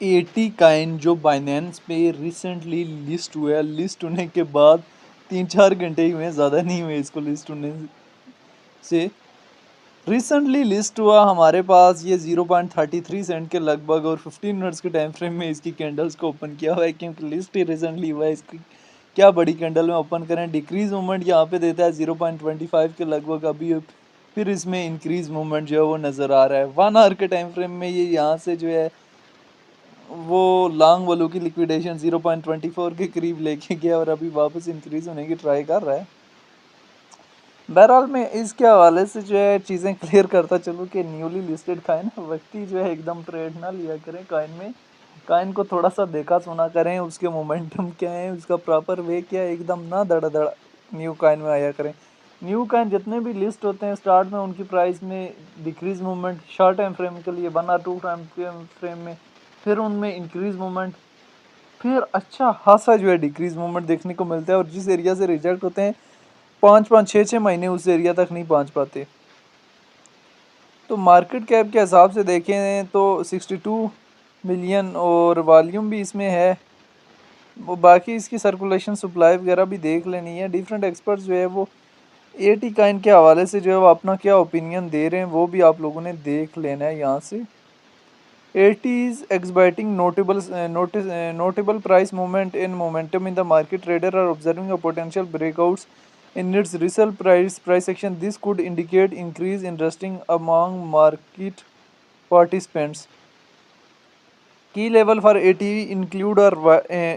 Eighty Kine जो Binance पे recently list हुआ है, लिस्ट होने के बाद 3-4 घंटे ही हुए, ज़्यादा नहीं हुए इसको लिस्ट होने से। रिसेंटली लिस्ट हुआ हमारे पास ये 0.33 सेंट के लगभग, और 15 मिनट्स के टाइम फ्रेम में इसकी कैंडल्स को ओपन किया हुआ है, क्योंकि लिस्ट ही रिसेंटली हुआ है। इसकी क्या बड़ी कैंडल में ओपन करें। डिक्रीज मूवमेंट यहाँ पे देता है 0.25 के लगभग अभी, फिर इसमें इंक्रीज मूवमेंट जो है वो नज़र आ रहा है। 1 आवर के टाइम फ्रेम में ये यहाँ से जो है वो लॉन्ग वालों की लिक्विडेशन 0.24 के करीब लेके गया, और अभी वापस इंक्रीज होने की ट्राई कर रहा है। बहरहाल मैं इसके हवाले से जो है चीज़ें क्लियर करता चलूँ कि न्यूली लिस्टेड काइन व्यक्ति जो है एकदम ट्रेड ना लिया करें काइन में। काइन को थोड़ा सा देखा सुना करें, उसके मोमेंटम क्या है, उसका प्रॉपर वे क्या है, एकदम ना धड़ा धड़ा न्यू काइन में आया करें। न्यू काइन जितने भी लिस्ट होते हैं स्टार्ट में उनकी प्राइस में decrease movement short time frame के लिए 1 और 2 टाइम फ्रेम में, फिर उनमें इंक्रीज मूवमेंट, फिर अच्छा खासा जो है डिक्रीज मूवमेंट देखने को मिलता है। और जिस एरिया से रिजेक्ट होते हैं 5-5 6-6 महीने उस एरिया तक नहीं पहुंच पाते। तो मार्केट कैप के हिसाब से देखें तो 62 मिलियन, और वॉल्यूम भी इसमें है। वो बाकी इसकी सर्कुलेशन सप्लाई वगैरह भी देख लेनी है। डिफरेंट एक्सपर्ट्स जो है वो एटी काइन के हवाले से जो है वो अपना क्या ओपिनियन दे रहे हैं वो भी आप लोगों ने देख लेना है यहाँ से। Eighty is exhibiting notable price movement in momentum in the market. Trader are observing a potential breakouts in its recent price action. This could indicate increase interesting among market participants. Key level for ATV include a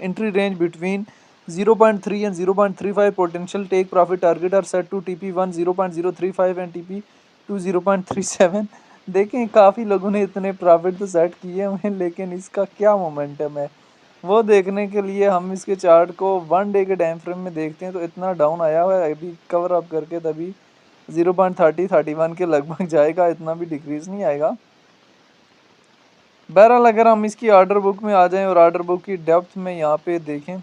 entry range between 0.3 and 0.35. Potential take profit target are set to TP1 0.035 and TP2 0.37. देखें काफ़ी लोगों ने इतने profit तो set किए हुए हैं, लेकिन इसका क्या मोमेंटम है वो देखने के लिए हम इसके चार्ट को 1 डे के टाइम फ्रेम में देखते हैं। तो इतना डाउन आया हुआ है, अभी कवर अप करके तभी 0.30-31 के लगभग जाएगा, इतना भी डिक्रीज़ नहीं आएगा। बहरहाल अगर हम इसकी ऑर्डर बुक में आ जाएं और ऑर्डर बुक की डेप्थ में यहाँ पे देखें,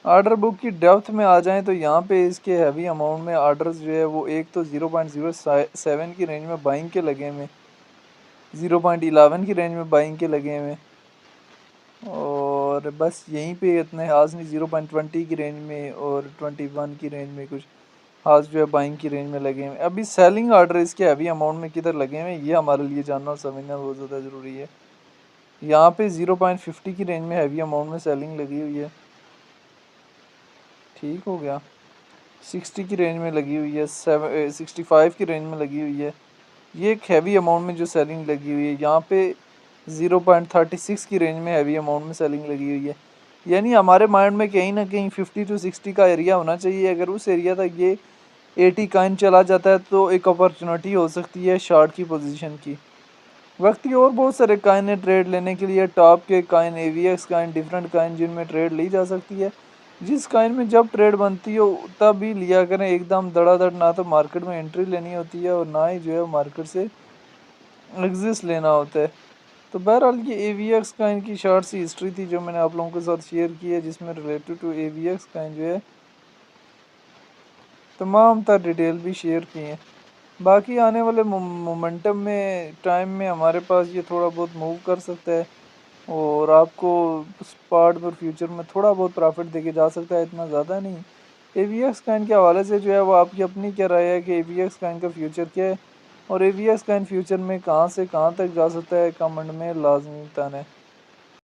ऑर्डर बुक की डेप्थ में आ जाएं तो यहाँ पे इसके हैवी अमाउंट में ऑर्डर्स जो है वो एक तो 0.07 की रेंज में बाइंग के लगे हुए, 0.11 की रेंज में बाइंग के लगे हुए, और बस यहीं पे इतने खास नहीं 0.20 की रेंज में और 21 की रेंज में कुछ खास जो है बाइंग की रेंज में लगे हुए। अभी सेलिंग ऑर्डर इसके हैवी अमाउंट में किधर लगे हुए ये हमारे लिए जानना और समझना बहुत ज़्यादा ज़रूरी है। यहाँ पे 0.50 की रेंज में हैवी अमाउंट में सेलिंग लगी हुई है, ठीक हो गया। 60 की रेंज में लगी हुई है, 65 की रेंज में लगी हुई है। ये एक हैवी अमाउंट में जो सेलिंग लगी हुई है। यहाँ पे 0.36 की रेंज में हैवी अमाउंट में सेलिंग लगी हुई है। यानी हमारे माइंड में कहीं ना कहीं 50 to 60 का एरिया होना चाहिए। अगर उस एरिया तक ये 80 काइन चला जाता है तो एक अपॉर्चुनिटी हो सकती है शॉर्ट की पोजीशन की। वक्त की और बहुत सारे काइन है ट्रेड लेने के लिए, टॉप के काइन, एवीएक्स काइन, डिफरेंट काइन जिनमें ट्रेड ली जा सकती है। जिस काइन में जब ट्रेड बनती हो तब भी लिया करें, एकदम धड़ाधड़ ना तो मार्केट में एंट्री लेनी होती है और ना ही जो है मार्केट से एग्जिस्ट लेना होता है। तो बहरहाल ये एवीएक्स काइन की शॉर्ट सी हिस्ट्री थी जो मैंने आप लोगों के साथ शेयर की है, जिसमें रिलेटेड टू एवीएक्स काइन जो है तमाम तर डिटेल भी शेयर की हैं। बाकी आने वाले मोमेंटम में टाइम में हमारे पास ये थोड़ा बहुत मूव कर सकता है, और आपको स्पॉट पर फ्यूचर में थोड़ा बहुत प्रॉफिट देके जा सकता है, इतना ज़्यादा नहीं। एवीएक्स काइन के हवाले से जो है वो आपकी अपनी क्या राय है कि एवीएक्स काइन का फ्यूचर क्या है, और एवीएक्स काइन फ्यूचर में कहाँ से कहाँ तक जा सकता है, कमेंट में लाजमी बताना है।